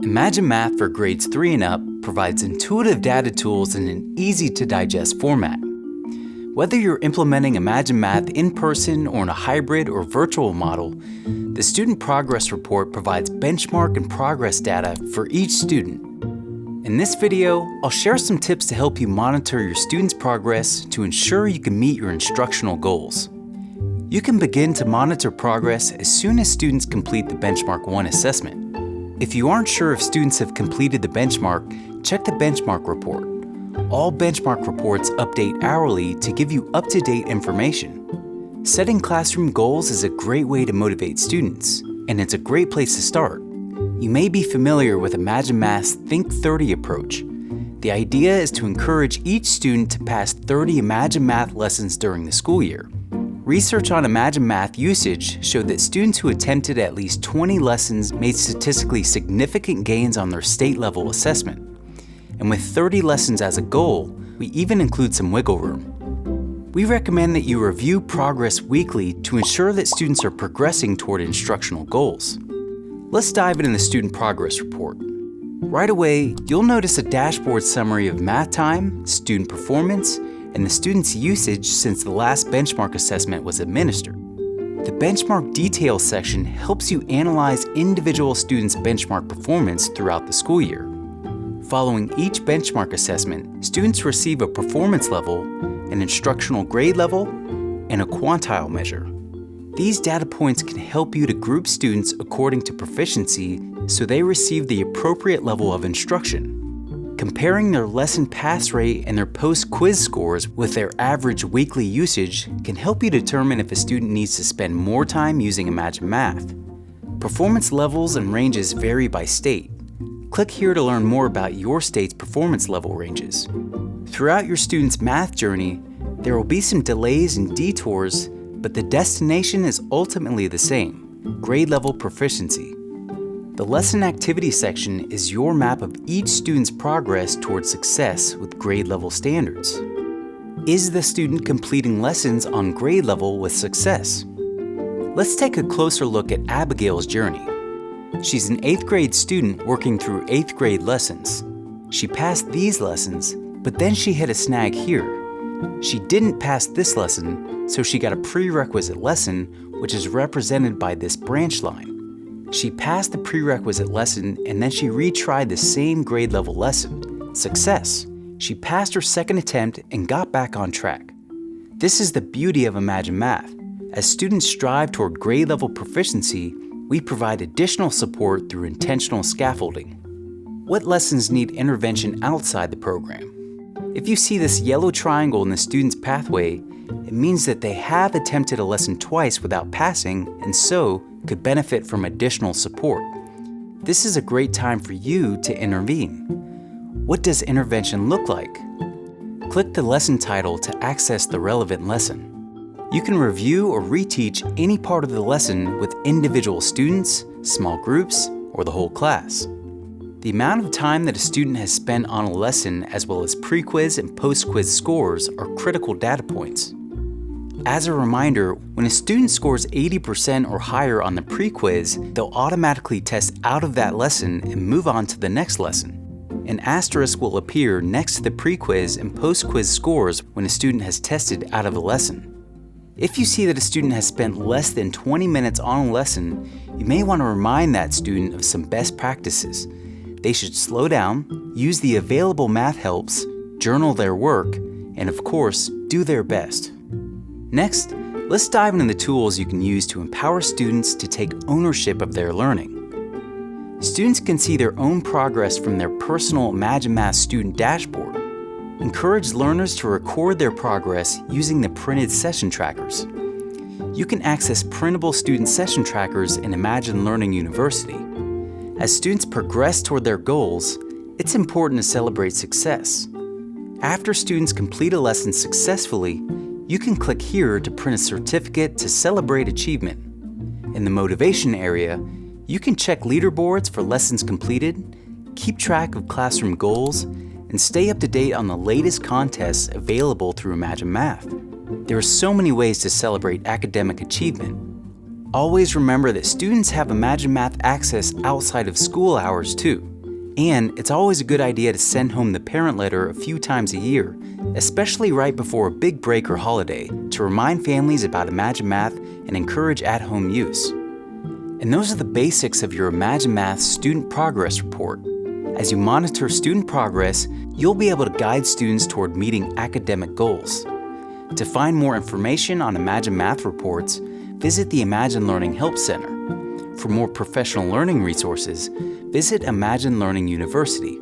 Imagine Math for grades 3 and up provides intuitive data tools in an easy-to-digest format. Whether you're implementing Imagine Math in person or in a hybrid or virtual model, the Student Progress Report provides benchmark and progress data for each student. In this video, I'll share some tips to help you monitor your students' progress to ensure you can meet your instructional goals. You can begin to monitor progress as soon as students complete the Benchmark 1 assessment. If you aren't sure if students have completed the benchmark, check the benchmark report. All benchmark reports update hourly to give you up-to-date information. Setting classroom goals is a great way to motivate students, and it's a great place to start. You may be familiar with Imagine Math's Think 30 approach. The idea is to encourage each student to pass 30 Imagine Math lessons during the school year. Research on Imagine Math usage showed that students who attempted at least 20 lessons made statistically significant gains on their state-level assessment. And with 30 lessons as a goal, we even include some wiggle room. We recommend that you review progress weekly to ensure that students are progressing toward instructional goals. Let's dive into the Student Progress Report. Right away, you'll notice a dashboard summary of math time, student performance, and the student's usage since the last benchmark assessment was administered. The benchmark details section helps you analyze individual students' benchmark performance throughout the school year. Following each benchmark assessment, students receive a performance level, an instructional grade level, and a quantile measure. These data points can help you to group students according to proficiency so they receive the appropriate level of instruction. Comparing their lesson pass rate and their post-quiz scores with their average weekly usage can help you determine if a student needs to spend more time using Imagine Math. Performance levels and ranges vary by state. Click here to learn more about your state's performance level ranges. Throughout your student's math journey, there will be some delays and detours, but the destination is ultimately the same: grade level proficiency. The lesson activity section is your map of each student's progress towards success with grade level standards. Is the student completing lessons on grade level with success? Let's take a closer look at Abigail's journey. She's an 8th grade student working through 8th grade lessons. She passed these lessons, but then she hit a snag here. She didn't pass this lesson, so she got a prerequisite lesson, which is represented by this branch line. She passed the prerequisite lesson and then she retried the same grade level lesson. Success! She passed her second attempt and got back on track. This is the beauty of Imagine Math. As students strive toward grade level proficiency, we provide additional support through intentional scaffolding. What lessons need intervention outside the program? If you see this yellow triangle in the student's pathway, it means that they have attempted a lesson twice without passing and so could benefit from additional support. This is a great time for you to intervene. What does intervention look like? Click the lesson title to access the relevant lesson. You can review or reteach any part of the lesson with individual students, small groups, or the whole class. The amount of time that a student has spent on a lesson as well as pre-quiz and post-quiz scores are critical data points. As a reminder, when a student scores 80% or higher on the pre-quiz, they'll automatically test out of that lesson and move on to the next lesson. An asterisk will appear next to the pre-quiz and post-quiz scores when a student has tested out of a lesson. If you see that a student has spent less than 20 minutes on a lesson, you may want to remind that student of some best practices. They should slow down, use the available math helps, journal their work, and of course, do their best. Next, let's dive into the tools you can use to empower students to take ownership of their learning. Students can see their own progress from their personal Imagine Math student dashboard. Encourage learners to record their progress using the printed session trackers. You can access printable student session trackers in Imagine Learning University. As students progress toward their goals, it's important to celebrate success. After students complete a lesson successfully, you can click here to print a certificate to celebrate achievement. In the motivation area, you can check leaderboards for lessons completed, keep track of classroom goals, and stay up to date on the latest contests available through Imagine Math. There are so many ways to celebrate academic achievement. Always remember that students have Imagine Math access outside of school hours too. And it's always a good idea to send home the parent letter a few times a year, especially right before a big break or holiday, to remind families about Imagine Math and encourage at-home use. And those are the basics of your Imagine Math Student Progress Report. As you monitor student progress, you'll be able to guide students toward meeting academic goals. To find more information on Imagine Math reports, visit the Imagine Learning Help Center. For more professional learning resources, visit Imagine Learning University.